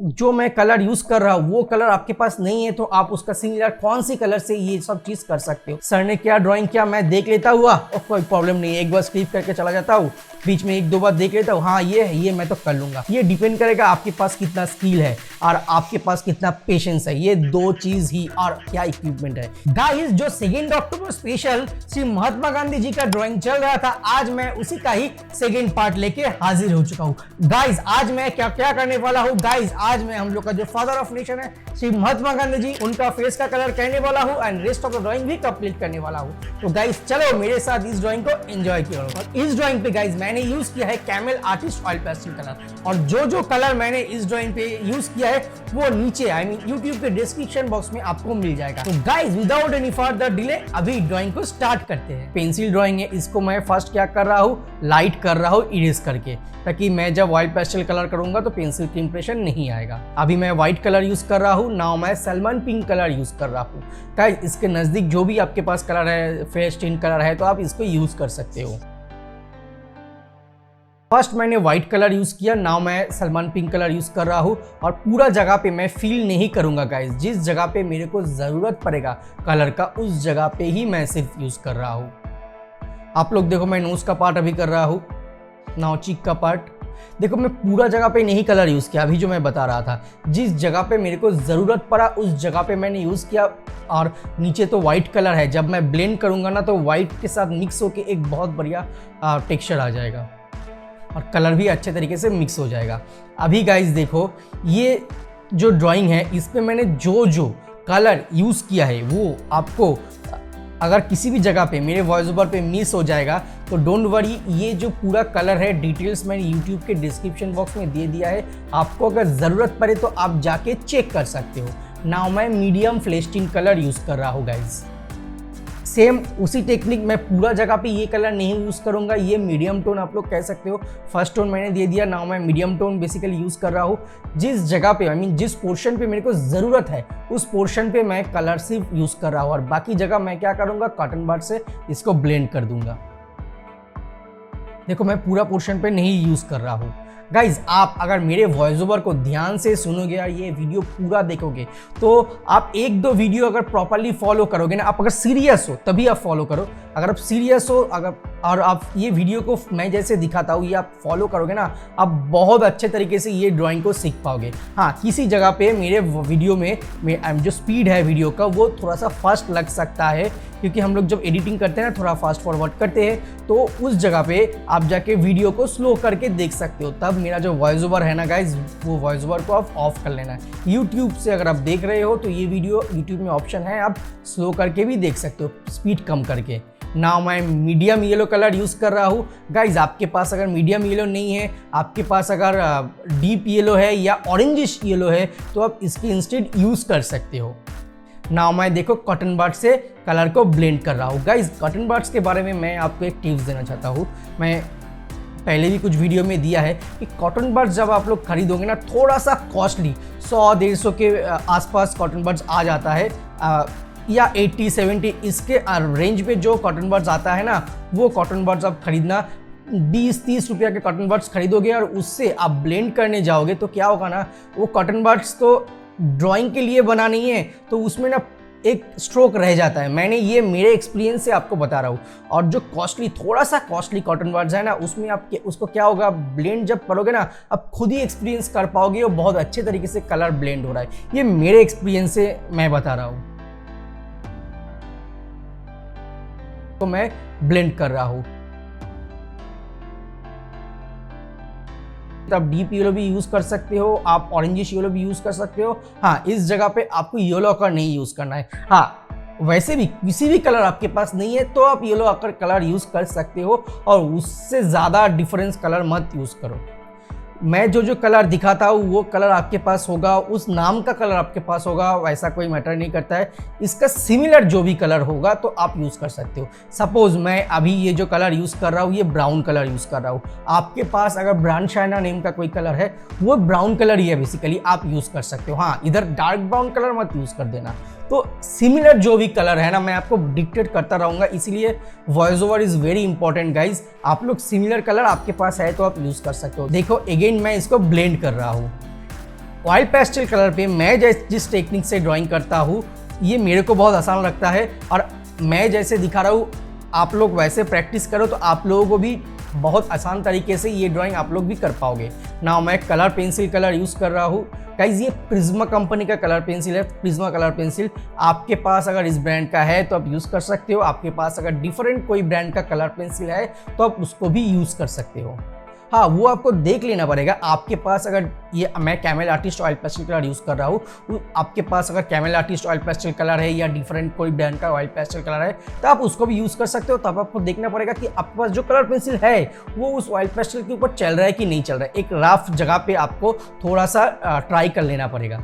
जो मैं colour use कर रहा हूँ वो कलर आपके पास नहीं है तो आप उसका सिमिलर कौन सी कलर से ये सब चीज कर सकते हो। सर ने क्या ड्राइंग किया मैं देख लेता हुआ और कोई प्रॉब्लम नहीं है, एक बार स्किप करके चला जाता हूँ, बीच में एक दो बार देख लेता हूँ, हाँ ये है, ये मैं तो कर लूंगा। ये डिपेंड करेगा आपके पास कितना स्किल है और आपके पास कितना पेशेंस है, ये दो चीज ही और क्या इक्विपमेंट है। गाइस जो 2 अक्टूबर स्पेशल श्री महात्मा गांधी जी का ड्राइंग चल रहा था, आज मैं उसी का ही सेकेंड पार्ट लेके हाजिर हो चुका हूँ। गाइस आज मैं क्या क्या करने वाला हूँ, गाइस आज मैं हम लोग का जो फादर ऑफ नेशन है श्री महात्मा गांधी जी, उनका फेस का कलर करने वाला हूँ and rest of the drawing भी कंप्लीट करने वाला हूँ। तो गाइस चलो मेरे साथ इस ड्राइंग को एंजॉय किया। और इस ड्राइंग पे गाइस मैंने यूज किया है camel artist oil pastel colour, और जो कलर मैंने इस ड्राइंग पे यूज किया है वो नीचे यूट्यूब के डिस्क्रिप्शन बॉक्स में आपको मिल जाएगा। तो guys without any further delay अभी ड्राइंग को स्टार्ट करते हैं। पेंसिल ड्राइंग है, इसको मैं फर्स्ट क्या कर रहा हूँ, लाइट कर रहा हूँ इरेज करके, ताकि मैं जब ऑयल पेस्टल कलर करूंगा तो पेंसिल की इंप्रेशन नहीं आएगा। अभी मैं व्हाइट कलर यूज कर रहा हूँ, नाउ मैं सलमान पिंक कलर यूज कर रहा हूँ। गाइस इसके नजदीक जो भी आपके पास कलर है, फेस टिंट कलर है, तो आप इसको यूज कर सकते हो। फर्स्ट मैंने व्हाइट कलर यूज किया, नाउ मैं सलमान पिंक कलर यूज कर रहा हूँ। और पूरा जगह पे मैं फील नहीं करूंगा गाइस, जिस जगह पे मेरे को जरूरत पड़ेगा कलर का उस जगह पे ही मैं सिर्फ यूज कर रहा हूँ। आप लोग देखो मैं नोज का पार्ट अभी कर रहा हूँ, नाउ चीक का पार्ट। देखो मैं पूरा जगह पे नहीं कलर यूज किया, अभी जो मैं बता रहा था जिस जगह पे मेरे को जरूरत पड़ा उस जगह पे मैंने यूज किया। और नीचे तो व्हाइट कलर है, जब मैं ब्लेंड करूंगा ना तो व्हाइट के साथ मिक्स होके एक बहुत बढ़िया टेक्सचर आ जाएगा और कलर भी अच्छे तरीके से मिक्स हो जाएगा। अभी गाइस देखो ये जो ड्राइंग है इस पे मैंने जो कलर यूज किया है वो आपको अगर किसी भी जगह पे मेरे वॉइस ओवर पे मिस हो जाएगा तो डोंट वरी, ये जो पूरा कलर है डिटेल्स मैंने यूट्यूब के डिस्क्रिप्शन बॉक्स में दे दिया है, आपको अगर ज़रूरत पड़े तो आप जाके चेक कर सकते हो। नाउ मैं medium flash tint colour use कर रहा हूँ गाइज। सेम उसी टेक्निक मैं पूरा जगह पे ये कलर नहीं यूज़ करूँगा, ये मीडियम टोन आप लोग कह सकते हो। फर्स्ट टोन मैंने दे दिया, नाउ मैं मीडियम टोन बेसिकली यूज़ कर रहा हूँ। जिस जगह पे जिस पोर्शन पे मेरे को ज़रूरत है उस पोर्शन पे मैं कलर सिर्फ यूज़ कर रहा हूँ और बाकी जगह मैं क्या करूँगा कॉटन बड से इसको ब्लेंड कर दूंगा। देखो मैं पूरा पोर्शन पे नहीं यूज़ कर रहा हूँ। गाइज आप अगर मेरे वॉइस ओवर को ध्यान से सुनोगे और ये वीडियो पूरा देखोगे तो आप एक दो वीडियो अगर प्रॉपरली फॉलो करोगे ना, आप अगर सीरियस हो तभी आप फॉलो करो। अगर आप सीरियस हो और आप ये वीडियो को मैं जैसे दिखाता हूँ ये आप फॉलो करोगे ना, आप बहुत अच्छे तरीके से ये ड्राइंग को सीख पाओगे। हाँ किसी जगह पे मेरे वीडियो में जो स्पीड है वीडियो का वो थोड़ा सा फास्ट लग सकता है, क्योंकि हम लोग जब एडिटिंग करते हैं ना थोड़ा फास्ट फॉरवर्ड करते हैं, तो उस जगह पे आप जाके वीडियो को स्लो करके देख सकते हो। तब मेरा जो वॉइस ओवर है ना गाइज वो वॉइस ओवर को आप ऑफ कर लेना है। यूट्यूब से अगर आप देख रहे हो तो ये वीडियो यूट्यूब में ऑप्शन है, आप स्लो करके भी देख सकते हो, स्पीड कम करके। नाउ मैं मीडियम येलो कलर यूज़ कर रहा हूँ। गाइज आपके पास अगर मीडियम येलो नहीं है, आपके पास अगर डीप येलो है या ऑरेंजिश येलो है तो आप इसके इंस्टेड यूज़ कर सकते हो। नाउ मैं देखो कॉटन बड से कलर को ब्लेंड कर रहा हूँ। गाइज कॉटन बड्स के बारे में मैं आपको एक टिप्स देना चाहता हूँ, मैं पहले भी कुछ वीडियो में दिया है कि कॉटन बड्स जब आप लोग खरीदोगे ना थोड़ा सा कॉस्टली 100-150 के आसपास कॉटन बड्स आ जाता है, या 80-70 इसके रेंज पे जो कॉटन बड्स आता है ना वो कॉटन बड्स आप खरीदना। 20-30 रुपया के कॉटन बड्स खरीदोगे और उससे आप ब्लेंड करने जाओगे तो क्या होगा ना, वो कॉटन बड्स तो ड्राइंग के लिए बना नहीं है तो उसमें ना एक स्ट्रोक रह जाता है। मैंने ये मेरे एक्सपीरियंस से आपको बता रहा हूँ। और जो थोड़ा सा कॉस्टली कॉटन बड्स है ना उसमें आप उसको क्या होगा, ब्लेंड जब करोगे ना आप खुद ही एक्सपीरियंस कर पाओगे और बहुत अच्छे तरीके से कलर ब्लेंड हो रहा है। ये मेरे एक्सपीरियंस से मैं बता रहा हूँ, तो मैं ब्लेंड कर रहा हूँ। आप डीप येलो भी यूज कर सकते हो, आप ऑरेंजिश येलो भी यूज कर सकते हो। हाँ इस जगह पे आपको येलो आकर नहीं यूज करना है। हाँ वैसे भी किसी भी कलर आपके पास नहीं है तो आप येलो आकर कलर यूज कर सकते हो और उससे ज़्यादा डिफरेंस कलर मत यूज करो। मैं जो कलर दिखाता हूँ वो कलर आपके पास होगा, उस नाम का कलर आपके पास होगा, वैसा कोई मैटर नहीं करता है। इसका सिमिलर जो भी कलर होगा तो आप यूज़ कर सकते हो। सपोज मैं अभी ये जो कलर यूज़ कर रहा हूँ ये ब्राउन कलर यूज़ कर रहा हूँ, आपके पास अगर ब्रांड शाइना नेम का कोई कलर है वो ब्राउन कलर ही है बेसिकली, आप यूज़ कर सकते हो। हाँ इधर डार्क ब्राउन कलर मत यूज़ कर देना। तो सिमिलर जो भी कलर है ना मैं आपको डिक्टेट करता रहूँगा, इसलिए voice over is very important guys. आप लोग सिमिलर कलर आपके पास है तो आप यूज़ कर सकते हो। देखो अगेन मैं इसको ब्लेंड कर रहा हूँ। ऑयल पेस्टल कलर पे मैं जिस टेक्निक से ड्राइंग करता हूँ ये मेरे को बहुत आसान लगता है, और मैं जैसे दिखा रहा हूँ आप लोग वैसे प्रैक्टिस करो तो आप लोगों को भी बहुत आसान तरीके से ये ड्राइंग आप लोग भी कर पाओगे ना। मैं कलर पेंसिल कलर यूज़ कर रहा हूँ गाइज, ये प्रिज्मा कंपनी का कलर पेंसिल है। प्रिज्मा कलर पेंसिल आपके पास अगर इस ब्रांड का है तो आप यूज़ कर सकते हो, आपके पास अगर डिफरेंट कोई ब्रांड का कलर पेंसिल है तो आप उसको भी यूज़ कर सकते हो। हाँ, वो आपको देख लेना पड़ेगा। आपके पास अगर ये मैं camel artist oil pastel colour use कर रहा हूँ, आपके पास अगर camel artist oil pastel colour है या डिफरेंट कोई ब्रांड का ऑयल पेस्टल कलर है तो आप उसको भी यूज़ कर सकते हो। तब आपको देखना पड़ेगा कि आपके पास जो कलर पेंसिल है वो उस ऑयल पेस्टल के ऊपर चल रहा है कि नहीं चल रहा है। एक रफ जगह पे आपको थोड़ा सा ट्राई कर लेना पड़ेगा।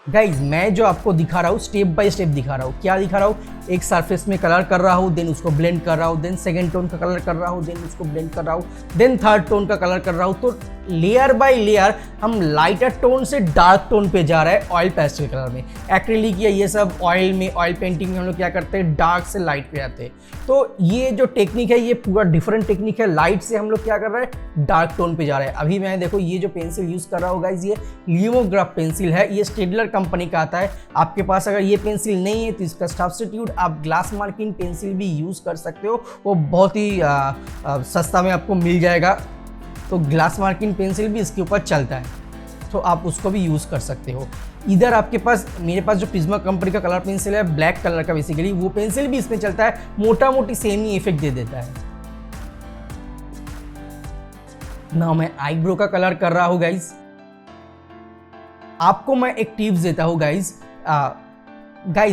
गाइज मैं जो आपको दिखा रहा हूँ स्टेप बाय स्टेप दिखा रहा हूँ। क्या दिखा रहा हूँ, एक सरफेस में कलर कर रहा हूँ, देन उसको ब्लेंड कर रहा हूँ, देन सेकंड टोन का कलर कर रहा हूँ, देन उसको ब्लेंड कर रहा हूँ, देन थर्ड टोन का कलर कर रहा हूँ। तो लेयर बाय लेयर हम लाइटर टोन से डार्क टोन पे जा रहा है ऑयल पेस्टल कलर में। एक्रिलिक या ये सब ऑयल में, ऑयल पेंटिंग में हम लोग क्या करते हैं, डार्क से लाइट पे जाते हैं। तो ये जो टेक्निक है ये पूरा डिफरेंट टेक्निक है। लाइट से हम लोग क्या कर रहे हैं, डार्क टोन पे जा रहे हैं। अभी मैं देखो ये जो पेंसिल यूज़ कर रहा हूँ गाइज, ये लियोग्राफ पेंसिल है, ये स्टेडलर कंपनी का आता है। आपके पास अगर ये पेंसिल नहीं है तो इसका सब्स्टिट्यूट आप ग्लास मार्किंग पेंसिल भी यूज़ कर सकते हो, वो बहुत ही सस्ता में आपको मिल जाएगा। तो ग्लास मार्किंग पेंसिल भी इसके ऊपर चलता है, तो आप उसको भी यूज़ कर सकते हो। इधर आपके पास, मेरे पास जो प्रिज्मा कंपनी का कलर पेंसिल है ब्लैक कलर का, बेसिकली वो पेंसिल भी इसमें चलता है, मोटा मोटी सेम ही इफेक्ट दे देता है ना। मैं आईब्रो का कलर कर रहा हूँ गाइज। आपको मैं एक टिप्स देता हूँ गाइज,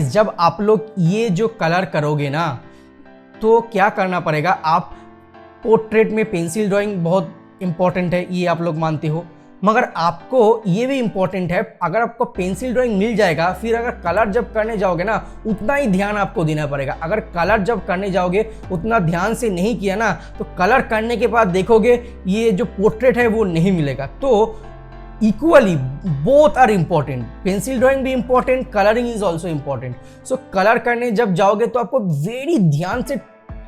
जब आप लोग ये जो कलर करोगे ना तो क्या करना पड़ेगा, आप पोर्ट्रेट में पेंसिल ड्राइंग बहुत इंपॉर्टेंट है, ये आप लोग मानते हो, मगर आपको ये भी इंपॉर्टेंट है, अगर आपको पेंसिल ड्राइंग मिल जाएगा फिर अगर कलर जब करने जाओगे ना उतना ही ध्यान आपको देना पड़ेगा। अगर कलर जब करने जाओगे उतना ध्यान से नहीं किया ना तो कलर करने के बाद देखोगे ये जो पोर्ट्रेट है वो नहीं मिलेगा। तो equally both are important, pencil drawing भी important, colouring is also important. So colour करने जब जाओगे तो आपको वेरी ध्यान से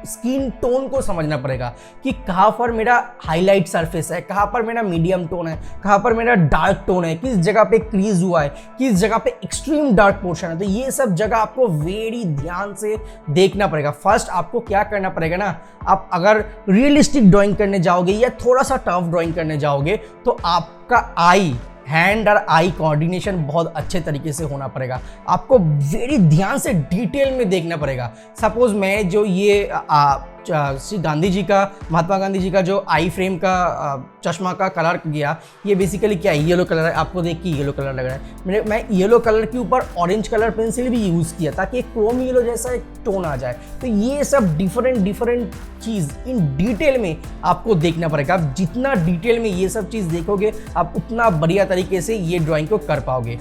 स्किन टोन को समझना पड़ेगा कि कहाँ पर मेरा हाईलाइट सरफेस है, कहाँ पर मेरा मीडियम टोन है, कहाँ पर मेरा डार्क टोन है, किस जगह पे क्रीज हुआ है, किस जगह पे एक्सट्रीम डार्क पोर्शन है। तो ये सब जगह आपको वेरी ध्यान से देखना पड़ेगा। फर्स्ट आपको क्या करना पड़ेगा ना, आप अगर रियलिस्टिक ड्राइंग करने जाओगे या थोड़ा सा टफ ड्राइंग करने जाओगे तो आपका हैंड और आई कोऑर्डिनेशन बहुत अच्छे तरीके से होना पड़ेगा। आपको वेरी ध्यान से डिटेल में देखना पड़ेगा। सपोज मैं जो ये श्री गांधी जी का, महात्मा गांधी जी का जो आई फ्रेम का चश्मा का कलर किया, ये बेसिकली क्या है, येलो कलर है। आपको देख के येलो कलर लग रहा है, मैं येलो कलर के ऊपर ऑरेंज कलर पेंसिल भी यूज़ किया ताकि एक क्रोम येलो जैसा एक टोन आ जाए। तो ये सब डिफरेंट चीज़ इन डिटेल में आपको देखना पड़ेगा। आप जितना डिटेल में ये सब चीज़ देखोगे आप उतना बढ़िया तरीके से ये ड्राइंग को कर पाओगे।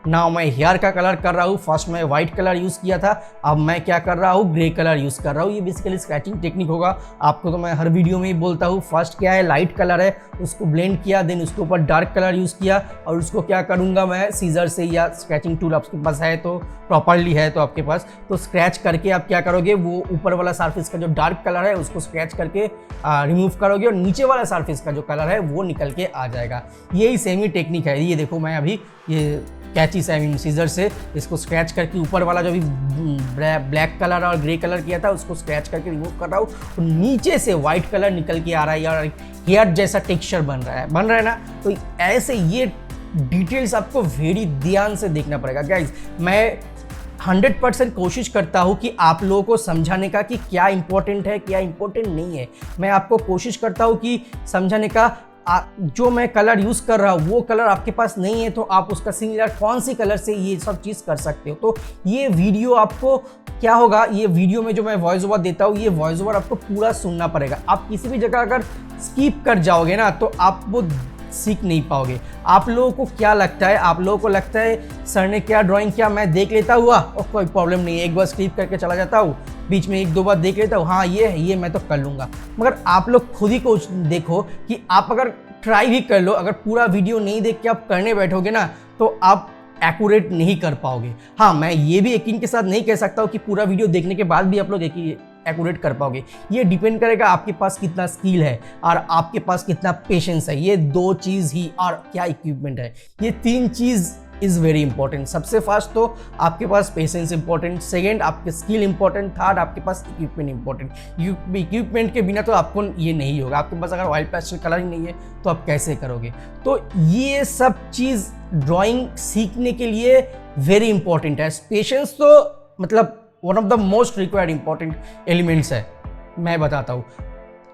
नाउ मैं हेयर का कलर कर रहा हूँ। फर्स्ट मैं व्हाइट कलर यूज़ किया था, अब मैं क्या कर रहा हूँ, ग्रे कलर यूज़ कर रहा हूँ। ये बेसिकली स्केचिंग टेक्निक होगा, आपको तो मैं हर वीडियो में ही बोलता हूँ। फर्स्ट क्या है, लाइट कलर है, उसको ब्लेंड किया, देन उसके ऊपर डार्क कलर यूज़ किया, और उसको क्या करूँगा मैं सीजर से या स्केचिंग टूल आपके पास है तो प्रॉपरली है तो आपके पास, तो स्क्रैच करके आप क्या करोगे, वो ऊपर वाला सरफेस का जो डार्क कलर है उसको स्क्रैच करके रिमूव करोगे और नीचे वाला सरफेस का जो कलर है वो निकल के आ जाएगा। यही सेम ही टेक्निक है। ये देखो मैं अभी ये कैची से सीजर से इसको स्क्रैच करके ऊपर वाला जो भी ब्लैक कलर और ग्रे कलर किया था उसको स्क्रैच करके रिमूव कर रहा हूँ, तो नीचे से वाइट कलर निकल के आ रहा है यार, हेयर जैसा टेक्सचर बन रहा है ना। तो ऐसे ये डिटेल्स आपको वेरी ध्यान से देखना पड़ेगा गाइज। मैं 100% कोशिश करता हूँ कि आप लोगों को समझाने का कि क्या इंपॉर्टेंट है क्या इंपॉर्टेंट नहीं है। मैं आपको कोशिश करता हूँ कि समझाने का जो मैं कलर यूज़ कर रहा हूँ वो कलर आपके पास नहीं है तो आप उसका सिमिलर कौन सी कलर से ये सब चीज़ कर सकते हो। तो ये वीडियो आपको क्या होगा, ये वीडियो में जो मैं वॉइस ओवर देता हूँ ये वॉइस ओवर आपको पूरा सुनना पड़ेगा। आप किसी भी जगह अगर स्किप कर जाओगे ना तो आप वो सीख नहीं पाओगे। आप लोगों को क्या लगता है, आप लोगों को लगता है सर ने क्या ड्राइंग किया मैं देख लेता हुआ और कोई प्रॉब्लम नहीं है, एक बार स्किप करके चला जाता हूँ, बीच में एक दो बार देख लेता हूँ, हाँ ये मैं तो कर लूँगा। मगर आप लोग खुद ही को देखो कि आप अगर ट्राई भी कर लो, अगर पूरा वीडियो नहीं देख के आप करने बैठोगे ना तो आप एक्यूरेट नहीं कर पाओगे। हाँ, मैं ये भी यकीन के साथ नहीं कह सकता हूँ कि पूरा वीडियो देखने के बाद भी आप लोग एक्यूरेट कर पाओगे। ये डिपेंड करेगा आपके पास कितना स्किल है और आपके पास कितना पेशेंस है, ये 2 चीज़ ही, और क्या इक्विपमेंट है, ये 3 चीज़ इज़ वेरी इंपॉर्टेंट। सबसे फर्स्ट तो आपके पास पेशेंस इंपॉर्टेंट, सेकेंड आपके स्किल इंपॉर्टेंट, थर्ड आपके पास इक्विपमेंट इंपॉर्टेंट। इक्विपमेंट के बिना तो आपको ये नहीं होगा। आपके पास अगर ऑयल पेस्टल कलर ही नहीं है तो आप कैसे करोगे? तो ये सब चीज़ ड्राइंग सीखने के लिए वेरी इंपॉर्टेंट है। पेशेंस तो मतलब one of the most required important elements है। मैं बताता हूँ,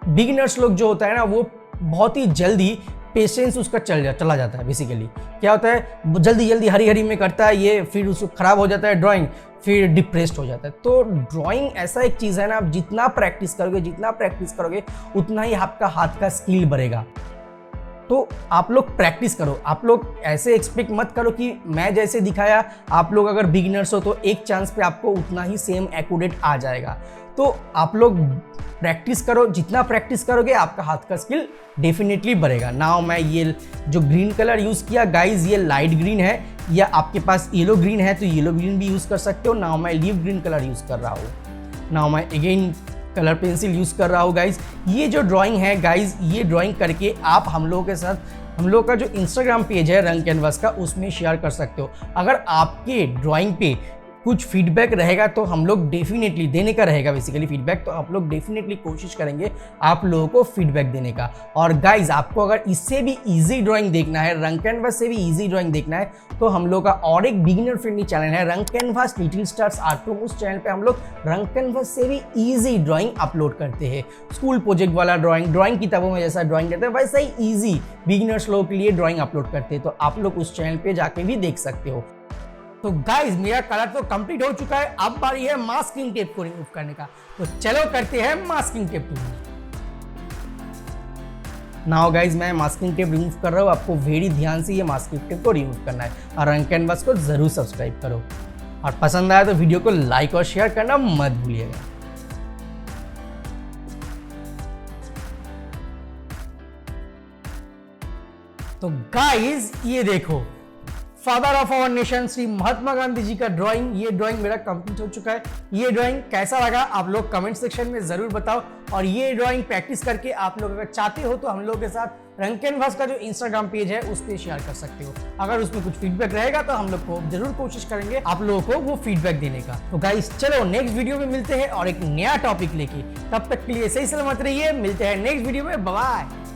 बिगिनर्स लोग जो होता है ना, वो बहुत ही जल्दी पेशेंस उसका चला जाता है। बेसिकली क्या होता है, जल्दी हरी में करता है ये, फिर उसको खराब हो जाता है ड्राइंग, फिर डिप्रेस्ड हो जाता है। तो ड्राइंग ऐसा एक चीज़ है ना, आप जितना प्रैक्टिस करोगे उतना ही आपका हाथ का स्किल बढ़ेगा। तो आप लोग प्रैक्टिस करो। आप लोग ऐसे एक्सपेक्ट मत करो कि मैं जैसे दिखाया, आप लोग अगर बिगिनर्स हो तो एक चांस पे आपको उतना ही सेम एक्यूरेट आ जाएगा। तो आप लोग प्रैक्टिस करो, जितना प्रैक्टिस करोगे आपका हाथ का स्किल डेफिनेटली बढ़ेगा। नाउ मैं ये जो ग्रीन कलर यूज़ किया गाइज, ये लाइट ग्रीन है, या आपके पास येलो ग्रीन है तो येलो ग्रीन भी यूज़ कर सकते हो। नाउ मैं लीफ ग्रीन कलर यूज़ कर रहा हूँ। नाउ मैं अगेन कलर पेंसिल यूज़ कर रहा हूँ गाइज। ये जो ड्राइंग है गाइज, ये ड्राइंग करके आप हम लोगों के साथ, हम लोग का जो इंस्टाग्राम पेज है रंग कैनवास का, उसमें शेयर कर सकते हो। अगर आपके ड्राइंग पे कुछ फीडबैक रहेगा तो हम लोग डेफिनेटली देने का रहेगा, बेसिकली फीडबैक, तो आप लोग डेफिनेटली कोशिश करेंगे आप लोगों को फीडबैक देने का। और गाइज आपको अगर इससे भी इजी ड्राइंग देखना है, रंग कैनवास से भी इजी ड्राइंग देखना है, तो हम लोग का और एक बिगिनर फ्रेंडली चैनल है रंग canvas little stars art room. उस चैनल पे हम लोग रंग कैनवास से भी इजी ड्राइंग अपलोड करते हैं। स्कूल प्रोजेक्ट वाला ड्राइंग किताबों में जैसा ड्राइंग करते हैं वैसा ही इजी बिगिनर्स लोगों के लिए ड्राइंग अपलोड करते हैं। तो आप लोग उस चैनल पे जाके भी देख सकते हो। तो गाइज मेरा कलर तो कंप्लीट हो चुका है, अब बारी है मास्किंग टेप को रिमूव करने का। तो चलो करते हैं masking tape remove. Now guys मैं मास्किंग टेप रिमूव कर रहा हूँ। आपको वेरी ध्यान से ये मास्किंग टेप को रिमूव करना है, और रंग कैनवास को जरूर सब्सक्राइब करो, और पसंद आया तो वीडियो को लाइक और शेयर करना मत भूलिएगा। तो गाइज ये देखो, father of our nation Shri Mahatma Gandhi ji का ड्राइंग, ये ड्राइंग मेरा कंप्लीट हो चुका है। ये ड्राइंग कैसा लगा आप लोग कमेंट सेक्शन में जरूर बताओ, और ये ड्राइंग प्रैक्टिस करके आप लोग अगर चाहते हो तो हम लोग के साथ रंग कैनवास का जो इंस्टाग्राम पेज है उस पर शेयर कर सकते हो। अगर उसमें कुछ फीडबैक रहेगा तो हम लोग को जरूर कोशिश करेंगे आप लोगों को वो फीडबैक देने का। तो गाइस चलो नेक्स्ट वीडियो में मिलते हैं और एक नया टॉपिक लेके, तब तक के लिए सही सलामत रहिए। मिलते हैं नेक्स्ट वीडियो में, बाय बाय।